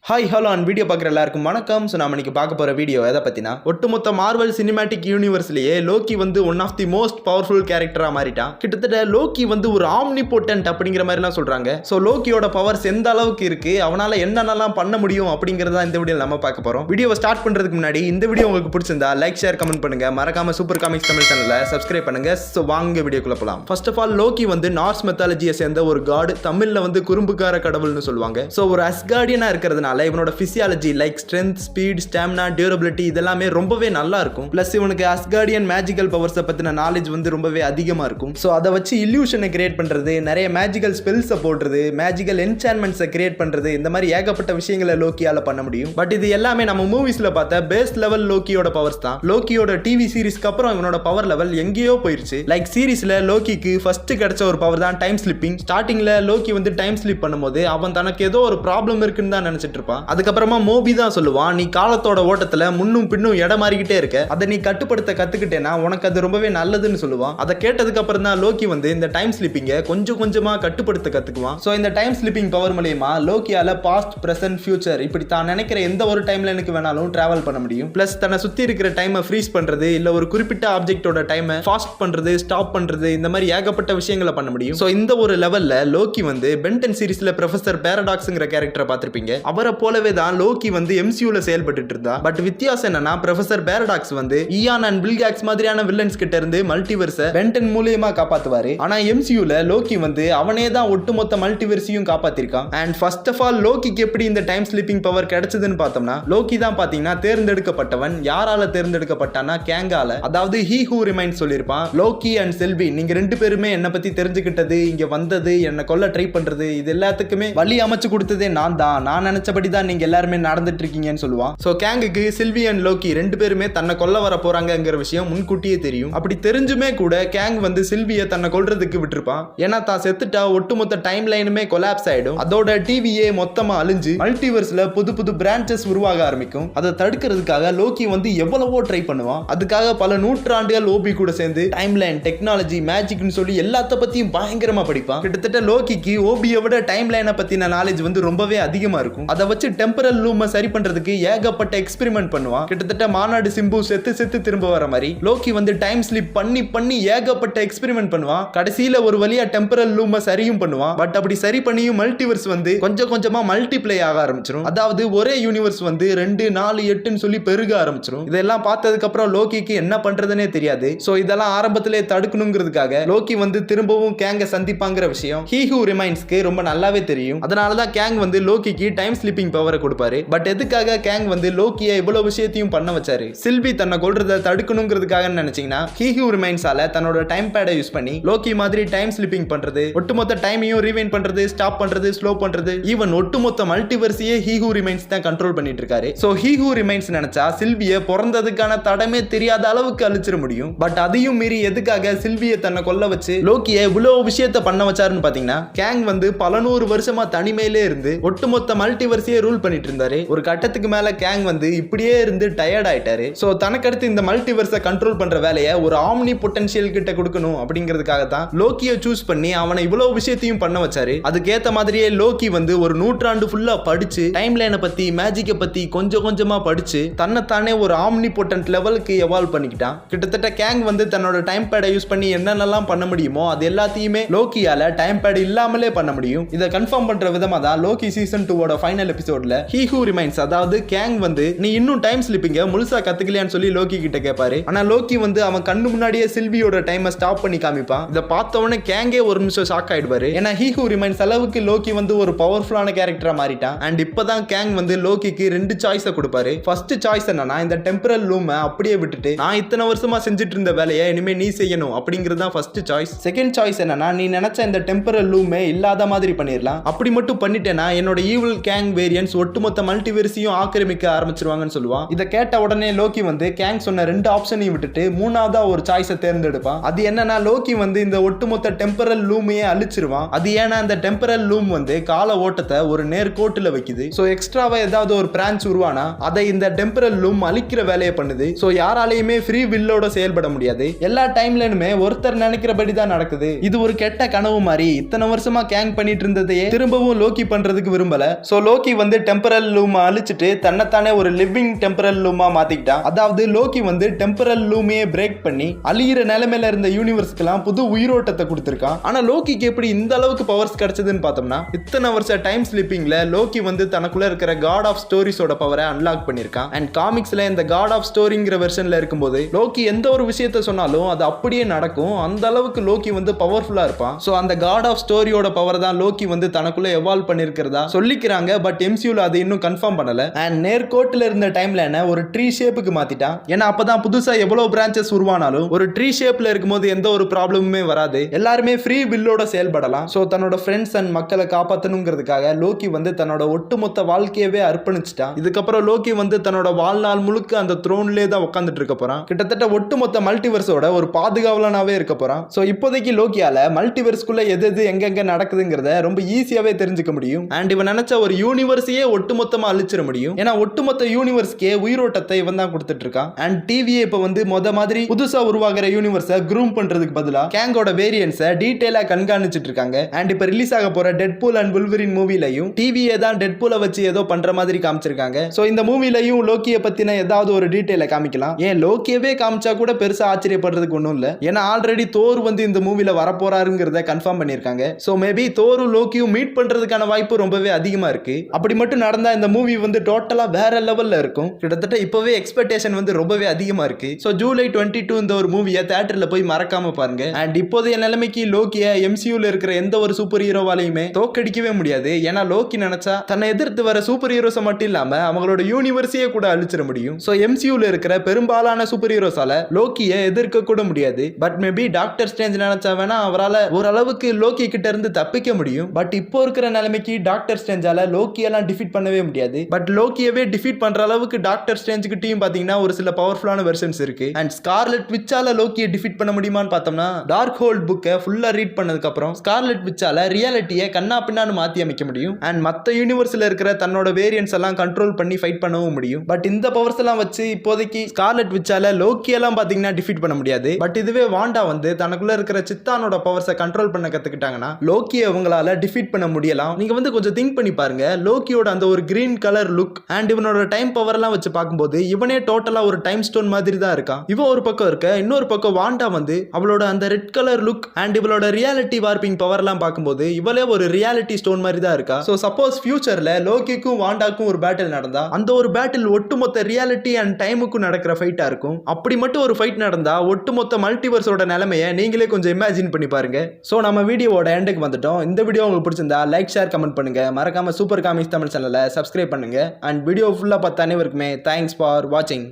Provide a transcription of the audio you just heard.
Hi hello and video பார்க்குற எல்லாருக்கும் வணக்கம். ஸோ நம்ம இன்னைக்கு பார்க்க போகிற வீடியோ எதை பற்றினா, ஒட்டுமொத்த மார்வல் சினிமேட்டிக் யூனிவர்ஸ்லேயே லோக்கி வந்து one of the most powerful கேரக்டராக மாறிட்டான். கிட்டத்தட்ட லோக்கி வந்து ஒரு ஆம்னிபோட்டன்ட் அப்படிங்கிற மாதிரிலாம் சொல்கிறாங்க. ஸோ லோக்கியோட பவர்ஸ் எந்த அளவுக்கு இருக்குது, அவனால் என்னென்னலாம் பண்ண முடியும் அப்படிங்கிறத இந்த வீடியோவில் நம்ம பார்க்க போகிறோம். வீடியோவை ஸ்டார்ட் பண்ணுறதுக்கு முன்னாடி இந்த வீடியோ உங்களுக்கு பிடிச்சிருந்தா லைக், ஷேர், கமெண்ட் பண்ணுங்கள். மறக்காம சூப்பர் காமிக்ஸ் தமிழ் சேனலை சப்ஸ்கிரைப் பண்ணுங்கள். ஸோ வாங்க வீடியோக்குள்ள போகலாம். ஃபர்ஸ்ட் ஆஃப் ஆல், லோக்கி வந்து நார்ஸ் மெத்தாலஜியை சேர்ந்த ஒரு காட். தமிழில் வந்து குறும்புக்கார கடவுள்னு சொல்லுவாங்க. ஸோ ஒரு அஸ்கார்டியனாக இருக்கிறதுனால இவனோட physiology like strength, speed, stamina, durability இதெல்லாமே ரொம்பவே நல்லா இருக்கும். பிளஸ் இவனுக்கு அஸ்கார்டியன் மேஜிக்கல் பவர்ஸை பத்தின நாலேஜ் வந்து ரொம்பவே அதிகமா இருக்கும். ஸோ அதை வச்சு இல்யூஷனை கிரியேட் பண்றது, நிறைய மேஜிக்கல் ஸ்பெல்ஸை போடுறது, மேஜிக்கல் என்சான்மெண்ட்ஸை கிரியேட் பண்றது, இந்த மாதிரி ஏகப்பட்ட விஷயங்களை லோக்கியால பண்ண முடியும். பட் இது எல்லாமே நம்ம மூவிஸ்ல பார்த்த பேஸ் லெவல் லோக்கியோட பவர்ஸ் தான். லோக்கியோட டிவி சீரிஸ்க்கு அப்புறம் இவனோட பவர் லெவல் எங்கேயோ போயிருச்சு. லைக் சீரிஸ்ல லோக்கிக்கு ஃபர்ஸ்ட் கிடைச்ச ஒரு பவர் தான் டைம் ஸ்லிப்பிங். ஸ்டார்டிங்ல லோக்கி வந்து டைம் ஸ்லிப் பண்ணும்போது அவன் தனக்கு ஏதோ ஒரு ப்ராப்ளம் இருக்குன்னு தான் நினைச்சிட்டு இருப்பான். அதுக்கப்புறமா மோபி தான் சொல்லுவான், நீ காலத்தோட ஓட்டத்துல முன்னும் பின்னும் இடம் மாறிக்கிட்டே இருக்க, அதை நீ கட்டுப்படுத்த கத்துக்கிட்டேன்னா உனக்கு அது ரொம்பவே நல்லதுன்னு சொல்லுவான். அதை கேட்டதுக்கு அப்புறம் தான் லோக்கி வந்து இந்த டைம் ஸ்லிப்பிங்கை கொஞ்சம் கொஞ்சமா கட்டுப்படுத்த கத்துக்குவான். ஸோ இந்த டைம் ஸ்லிப்பிங் பவர் மூலமா லோக்கியால பாஸ்ட், பிரசன்ட், ஃபியூச்சர் இப்படி தான் நினைக்கிற எந்த ஒரு டைம்ல எனக்கு வேணாலும் டிராவல் பண்ண முடியும். பிளஸ் தன்னை சுத்தி இருக்கிற டைமை ஃப்ரீஸ் பண்றது, இல்ல ஒரு குறிப்பிட்ட ஆப்ஜெக்டோட டைமை ஃபாஸ்ட் பண்றது, ஸ்டாப் பண்றது, இந்த மாதிரி ஏகப்பட்ட விஷயங்களை பண்ண முடியும். ஸோ இந்த ஒரு லெவல்ல லோக்கி வந்து பென்டன் சீரிஸ்ல ப்ரொஃபசர் பேரடாக்ஸ்ங்கிற கேரக்டரை பார்த்திருப்பீங்க. அவரை போலவே தான் லோக்கி வந்து எம்சியூல செயல்பட்டு இருந்தா. பட் வித்தியாசம் என்னன்னா, ப்ரொஃபசர் பேரடாக்ஸ் வந்து இயான் அண்ட் வில்காக்ஸ் மாதிரியான வில்லன்ஸ் கிட்ட இருந்து மல்டிவர்ஸை பென்டன் மூலமா காப்பாத்துவாரு. ஆனா எம்சியூல லோக்கி வந்து அவனே தான் ஒட்டுமொத்த மல்டிவர்ஸையும் காப்பாத்திருக்கான். அண்ட் ஃபர்ஸ்ட் ஆஃப் ஆல், லோக்கிக்கு எப்படி இந்த டைம் ஸ்லிப்பிங் பவர் கிடைச்சதுன்னு பார்த்தோம்னா, லோக்கி தான் பாத்தீங்கன்னா தேர்ந்தெடுக்கப்பட்டவன். யாரால தேர்ந்தெடுக்கப்பட்டானா, கேங்கால. அதாவது ஹீ ஹூ ரிமைன்ஸ் சொல்லியிருப்பான், லோக்கி அண்ட் செல்வி நீங்க ரெண்டு பேருமே என்ன பத்தி தெரிஞ்சுக்கிட்டது, இங்க வந்தது, என்ன கொல்ல ட்ரை பண்றது, இது எல்லாத்துக்குமே வழி அமைச்சு கொடுத்ததே நான் தான். நான் நினைச்சபடி தான் நீங்க எல்லாருமே நடந்துட்டு இருக்கீங்கன்னு சொல்லுவான். சோ கேங்குக்கு சில்வி அண்ட் லோக்கி ரெண்டு பேருமே தன்னை கொல்ல வர போறாங்கங்கிற விஷயம் முன்கூட்டியே தெரியும். அப்படி தெரிஞ்சுமே கூட கேங் வந்து சில்வியை தன்னை கொல்றதுக்கு விட்டுருப்பான். ஏன்னா தான் செத்துட்டா ஒட்டுமொத்த டைம் லைனுமே கொலாப்ஸ் ஆயிடும். அதோட டிவியே மொத்தமா அழிஞ்சு மல்டிவர்ஸ்ல புது புது பிரான்ச்சஸ் உருவாக ஆரம்பிக்கும். அதை தடுக்கிறதுக்காக லோக்கி வந்து எவ்வளவோ ட்ரை பண்ணுவான். அதுக்காக பல நூற்றாண்டுகள் ஓபி கூட சேர்ந்து டைம் லைன், டெக்னாலஜி, மேஜிக்னு சொல்லி எல்லாத்த பத்தியும் பயங்கரமா படிப்பான். கிட்டத்தட்ட லோக்கிக்கு ஓபியை விட டைம் லைனை பத்தின நாலேஜ் வந்து ரொம்பவே அதிகமா இருக்கும். அதை வச்சு டெம்பரல் லூமை சரி பண்றதுக்கு ஏகப்பட்ட எக்ஸ்பெரிமெண்ட் பண்ணுவான். கிட்டத்தட்ட மாநாடு சிம்பு செத்து திரும்ப வர மாதிரி லோக்கி வந்து டைம் ஸ்லிப் பண்ணி ஏகப்பட்ட எக்ஸ்பெரிமெண்ட் பண்ணுவான். கடைசியில ஒரு வழியா டெம்பரல் லூமை சரியும் பண்ணுவான். பட் அப்படி சரி பண்ணியும் மல்டிவர்ஸ் வந்து கொஞ்சம் கொஞ்சமா மல்டிப்ளை ஆக ஆரம்பிச்சிடும். அதாவது ஒரே யூனிவர்ஸ் வந்து 2, 4, 8ன்னு சொல்லி பெருக ஆரம்பிச்சிடும். இதெல்லாம் பார்த்ததுக்கு அப்புறம் லோக்கிக்கு என்ன பண்றதுனே தெரியாது. சோ இதெல்லாம் ஆரம்பத்திலே தடுக்கணுங்கிறதுக்காக லோக்கி வந்து திரும்பவும் கேங்க சந்திப்பாங்கிற விஷயம் ஹீ ஹூ ரிமைன்ஸ்க்கு ரொம்ப நல்லாவே தெரியும். அதனாலதான் கேங் வந்து லோக்கிக்கு டைம் ஸ்லிப்பிங் பவரை கொடுப்பாரு. பட் எதுக்காக கேங் வந்து லோக்கியை இவ்வளவு விஷயத்தையும் பண்ண வச்சாரு? சில்வி தன்னை கொல்றதை தடுக்கணுங்கிறதுக்காக நினைச்சீங்கன்னா, ஹீ ஹூ ரிமைன்ஸால தன்னோட டைம் பேடை யூஸ் பண்ணி லோக்கி மாதிரி டைம் ஸ்லிப்பிங் பண்றது, ஒட்டுமொத்த டைமையும் ரீவைண்ட் பண்றது, ஸ்டாப் பண்றது, ஸ்லோ பண்றது, ஈவன் ஒட்டுமொத்த மல்டிவர்ஸையே ஹீ ஹூ ரிமைன்ஸ் தான் கண்ட்ரோல் பண்ணிட்டு இருக்காரு. சோ ஹீ ஹூ ரிமைன்ஸ் நினைச்சா சில்வியை பிறந்ததுக்கான தடமே தெரியாத அளவுக்கு அழிச்சிட முடியும். பட் அதையும் மீறி எதுக்காக சில்வியை தன்னை கொல்ல வச்சு லோக்கியை இவ்வளவு விஷயத்தை பண்ண வச்சாருன்னு பாத்தீங்கன்னா, கேங் வந்து பல நூறு வருஷமா தனிமையிலே இருந்து ஒட்டுமொத்த மல்டிவர்ஸையே ரூல் பண்ணிட்டு இருந்தாரு. ஒரு கட்டத்துக்கு மேல கேங் வந்து இப்படியே இருந்து டயர்ட் ஆயிட்டாரு. சோ தனக்கு அடுத்து இந்த மல்டிவர்ஸை கண்ட்ரோல் பண்ற வேலையை ஒரு ஆம்னி பொட்டன்ஷியல் கிட்ட கொடுக்கணும் அப்படிங்கிறதுக்காக தான் லோக்கியை சூஸ் பண்ணி அவனை இவ்வளவு விஷயத்தையும் பண்ண வச்சாரு. அதுக்கேத்த மாதிரியே லோக்கி வந்து ஒரு நூற்றாண்டு ஃபுல்லா படிச்சு டைம் லைனை பத்தி, மேஜிக்கை பத்தி கொஞ்சம் கொஞ்சமா படிச்சு தன்னைத்தானே ஒரு ஆம்னி பொட்டன்ட் லெவலுக்கு எவால்வ் பண்ணிக்கிட்டான். கிட்டத்தட்ட கேங் வந்து தன்னோட டைம் பேடை யூஸ் பண்ணி என்னென்னலாம் பண்ண முடியுமோ அது எல்லாத்தையுமே லோக்கியால டைம் பேட் இல்லாமலே பண்ண முடியும். இதை கன்ஃபார்ம் பண்ற விதமா தான் லோக்கி சீசன் 2 ஃபைனல் எபிசோட்ல ஹீ ஹூ ரிமைன்ஸ், அதாவது கேங் வந்து நீ இன்னும் டைம் ஸ்லிப்பிங்க முழுசா கத்துக்கலையான்னு சொல்லி லோக்கி கிட்ட கேட்பாரு. ஆனா லோக்கி வந்து அவன் கண்ணு முன்னாடியே சில்வியோட டைமை ஸ்டாப் பண்ணி காமிப்பான். இதை பார்த்த உடனே கேங்கே ஒரு நிமிஷம் ஷாக் ஆயிடுவாரு. ஏன்னா ஹீ ஹூ ரிமைன்ஸ் அளவுக்கு லோக்கி வந்து ஒரு பவர்ஃபுல்லான கேரக்டரா மாறிட்டான். அண்ட் இப்பதான் கேங் வந்து லோக்கிக்கு 2 சாய்ஸை கொடுப்பாரு. ஃபர்ஸ்ட் சாய்ஸ் என்னன்னா, இந்த டெம்பரல் லூமை அப்படியே விட்டுட்டு நான் இத்தனை வருஷமா செஞ்சுட்டு இருந்த வேலையை இனிமே நீ செய்யணும் அப்படிங்கிறது தான் ஃபர்ஸ்ட் சாய்ஸ். செகண்ட் சாய்ஸ் என்னன்னா, நீ நினைச்ச இந்த டெம்பரல் லூமே இல்லாத மாதிரி பண்ணிடலாம். அப்படி மட்டும் பண்ணிட்டேன்னா என்னோட ஈவில் கேங் வேரியன்ஸ் ஒட்டுமொத்த மல்டிவர்ஸையும் ஆக்கிரமிக்க ஆரம்பிச்சிருவாங்கன்னு சொல்லுவான். இதை கேட்ட உடனே லோக்கி வந்து கேங் சொன்ன 2 ஆப்ஷனையும் விட்டுட்டு மூணாவதா ஒரு சாய்ஸை தேர்ந்தெடுப்பான். அது என்னன்னா, லோக்கி வந்து இந்த ஒட்டுமொத்த டெம்பரல் லூமையே அழிச்சிருவான். அது ஏன்னா அந்த டெம்பரல் லூம் வந்து கால ஓட்டத்தை ஒரு நேர்கோட்டுல வைக்குது. சோ எக்ஸ்ட்ராவா ஏதாவது ஒரு பிரான்ச் உருவானா அதை இந்த டெம்பரல் லூம் அழிக்கிற வேலையை பண்ணுது. சோ யாராலையுமே ஃப்ரீ வில்லோட செயல்பட முடியாது. எல்லா டைம்லனுமே ஒருத்தர் நினைக்கிறபடி தான் நடக்குது. இது ஒரு கெட்ட கனவு மாதிரி இத்தனை வருஷமா கேங் பண்ணிட்டு இருந்ததையே திரும்பவும் லோக்கி பண்றதுக்கு விரும்பல. சோ லோக்கி வந்து டெம்பரல் லூம் அழிச்சிட்டு தன்னைத்தானே ஒரு லிவிங் டெம்பரல் லூமா மாத்திக்கிட்டான். அதாவது லோக்கி வந்து டெம்பரல் லூமையே பிரேக் பண்ணி அழியிற நிலைமையில இருந்த யூனிவர்ஸ்க்குலாம் புது உயிரோட்டத்தை கொடுத்திருக்கான். ஆனா லோக்கிக்கு எப்படி இந்த அளவுக்கு பவர்ஸ் கிடைச்சதுன்னு பார்த்தோம்னா, இத்தனை வருஷம் டைம் ஸ்லிப்பிங்ல லோக்கி வந்து தனக்குள்ள இருக்கிற காட் ஆஃப் ஸ்டோரிஸோட பவரை அன்லாக் பண்ணிருக்கான். அண்ட் காமிக்ஸ்ல இந்த காட் ஆஃப் ஸ்டோரிங்கிற வெர்ஷன்ல இருக்கும்போது லோக்கி எந்த ஒரு விஷயத்தை சொன்னாலும் அது அப்படியே நடக்கும். அந்த அளவுக்கு லோக்கி வந்து பவர்ஃபுல்லா இருப்பான். சோ அந்த காட் ஆஃப் ஸ்டோரியோட பவர் தான் லோக்கி வந்து தனக்குள்ள எவால்வ் பண்ணிருக்கிறதா சொல்லிக்கிறாங்க. பட் எம்சியூல அது இன்னும் கன்ஃபார்ம் பண்ணல. அண்ட் நேர்கோட்டில் இருந்த டைம்ல ஒரு ட்ரீ ஷேப்புக்கு மாத்திட்டான். ஏன்னா அப்பதான் புதுசா எவ்வளவு பிரான்ச்சஸ் உருவானாலும் ஒரு ட்ரீ ஷேப்ல இருக்கும்போது எந்த ஒரு ப்ராப்ளமுமே வராது. எல்லாருமே ஃப்ரீ வில்லோட செயல்படலாம். சோ தன்னோட ஃப்ரெண்ட்ஸ் அண்ட் மக்களை காப்பாற்றணுங்கிறதுக்காக லோக்கி வந்து தன்னோட ஒட்டுமொத்த வாழ்க்கையவே அர்ப்பணிச்சிட்டான். இதுக்கப்புறம் லோக்கி வந்து தன்னோட வாழ்நாள் முழுக்க அந்த த்ரோன்லயே தான் உட்காந்துட்டு இருக்க போறான். கிட்டத்தட்ட ஒட்டுமொத்த மல்டிவர்ஸோட ஒரு பாதுகாவலனாவே இருக்க போறான். சோ இப்போதைக்கு லோக்கியால மல்டிவர்ஸ்குள்ள எது எங்க நடக்குதுங்கிறத ரொம்ப ஈஸியாவே தெரிஞ்சுக்க முடியும். அண்ட் இவன் நினைச்ச ஒரு யூனிவர்ஸையே ஒட்டுமொத்தமா அழிச்சிட முடியும். ஏன்னா ஒட்டுமொத்த யூனிவர்ஸ்க்கே உயிரோட்டத்தை இவன் தான் கொடுத்துட்டு இருக்கான். அண்ட் டிவியை இப்ப வந்து மாதிரி புதுசா உருவாகிற யூனிவர்ஸை க்ரூம் பண்றதுக்கு பதிலா கேங்கோட வேரியன்ஸை டீடைலா கண்காணிச்சிட்டு இருக்காங்க. அண்ட் இப்ப ரிலீஸ் ஆக போற டெட்பூல் அண்ட் வுல்வரின் மூவிலையும் டிவியை தான் டெட்பூலை வச்சு ஏதோ பண்ற மாதிரி காமிச்சிருக்காங்க. சோ இந்த மூவிலையும் லோக்கியை பத்தின ஏதாவது ஒரு டீடைலை காமிக்கலாம். ஏன் லோக்கியவே காமிச்சா கூட பெருசா ஆச்சரியப்படுறதுக்கு ஒண்ணும் இல்ல. ஏன்னா ஆல்ரெடி தோர் வந்து இந்த மூவில வரப்போறாருங்கிறத கன்ஃபார்ம் பண்ணிருக்காங்க. சோ மேபி தோரும் லோக்கியும் மீட் பண்றதுக்கான வாய்ப்பு ரொம்பவே அதிகமா இருக்கு. அப்படி மட்டும் நடந்தா இந்த மூவி வந்து டோட்டலா வேற லெவல்ல இருக்கும். கிட்டத்தட்ட இப்பவே எக்ஸ்பெக்டேஷன் வந்து ரொம்பவே அதிகமா இருக்கு. சோ ஜூலை 22 இந்த ஒரு மூவியை தியேட்டர்ல போய் மறக்காம பாருங்க. அண்ட் இப்போதைய நிலைமைக்கு லோக்கிய எம்சியூல இருக்கிற எந்த ஒரு சூப்பர் ஹீரோவாலையுமே தோக்கடிக்கவே முடியாது. ஏன்னா லோக்கி நினைச்சா தன்னை எதிர்த்து வர சூப்பர் ஹீரோஸ் மட்டும் இல்லாம அவங்களோட யூனிவர்ஸையே கூட அழிச்சிட முடியும். சோ எம்சியூல இருக்கிற பெரும்பாலான சூப்பர் ஹீரோஸால லோக்கியை எதிர்க்க கூட முடியாது. பட் மேபி டாக்டர் ஸ்ட்ரேஞ்ச் நினைச்சா வேணா அவரால் ஓரளவுக்கு லோக்கி கிட்ட இருந்து தப்பிக்க முடியும். பட் இப்போ இருக்கிற நிலைமைக்கு டாக்டர் ஸ்ட்ரேஞ்சால லோக்கியெல்லாம் டிஃபீட் பண்ணவே முடியாது. பட் லோக்கியவே டிஃபீட் பண்ற அளவுக்கு டாக்டர் ஸ்ட்ரேஞ்சுக்கு டீம் பாத்தீங்கன்னா ஒரு சில பவர்ஃபுல்லான வெர்ஷன்ஸ் இருக்கு. அண்ட் ஸ்கார்லெட் விச்சால லோக்கியை டிஃபீட் பண்ண முடியுமான்னு பார்த்தோம்னா, டார்க் ஹோல்ட் புக்கை ஃபுல்லா ரீட் பண்ணதுக்கு அப்புறம் ஸ்கார்லெட் விச்சால ரியாலிட்டியை கண்ணா பின்னான்னு மாத்தி அமைக்க முடியும். அண்ட் மத்த யூனிவர்ஸ்ல இருக்கிற தன்னோட வேரியன்ஸ் எல்லாம் கண்ட்ரோல் பண்ணி ஃபைட் பண்ணவும் முடியும். பட் இந்த பவர்ஸ் எல்லாம் வச்சு இப்போதைக்கு ஸ்கார்லெட் விச்சால லோக்கியெல்லாம் பாத்தீங்கன்னா டிஃபீட் பண்ண முடியாது. பட் இதுவே வாண்டா வந்து தனக்குள்ள இருக்கிற சித்தானோட பவர்ஸை கண்ட்ரோல் பண்ண கத்துக்கிட்டாங்கன்னா லோக்கியை அவங்களால டிஃபீட் பண்ண முடியலாம். நீங்க வந்து கொஞ்சம் திங்க் பண்ணி பாருங்க. லோக்கியோட அந்த ஒரு கிரீன் கலர் லுக் அண்ட் இவனோட டைம் பவர் எல்லாம் வச்சு பார்க்கும்போது இவனே டோட்டலா ஒரு டைம் ஸ்டோன் மாதிரி தான் இருக்கான். இவன் ஒரு பக்கம் இருக்க, இன்னொரு பக்கம் வாண்டா வந்து அவளோட அந்த ரெட் கலர் லுக் அண்ட் இவளோட ரியாலிட்டி வார்பிங் பவர் எல்லாம் பார்க்கும்போது இவளே ஒரு ரியாலிட்டி ஸ்டோன் மாதிரி தான் இருக்கா. சோ சப்போஸ் ஃபியூச்சர்ல லோக்கிக்கும் வாண்டாக்கும் ஒரு பேட்டில் நடந்தா அந்த ஒரு பேட்டில் ஒட்டுமொத்த ரியாலிட்டி அண்ட் டைமுக்கும் நடக்கிற ஃபைட்டா இருக்கும். அப்படி மட்டும் ஒரு ஃபைட் நடந்தா ஒட்டுமொத்த மல்டிவர்ஸோட நிலைமையை நீங்களே கொஞ்சம் இமேஜின் பண்ணி பாருங்க. சோ நம்ம வீடியோவோட எண்டுக்கு வந்துட்டோம். இந்த வீடியோ உங்களுக்கு பிடிச்சிருந்தா லைக், ஷேர், கமெண்ட் பண்ணுங்க. மறக்காம சூப்பர் காமிக்ஸ் தமிழ் சேனலை சப்ஸ்கிரைப் பண்ணுங்க. அண்ட் வீடியோ ஃபுல்லா பார்த்த அனைவருக்குமே தேங்க்ஸ் ஃபார் வாட்சிங்.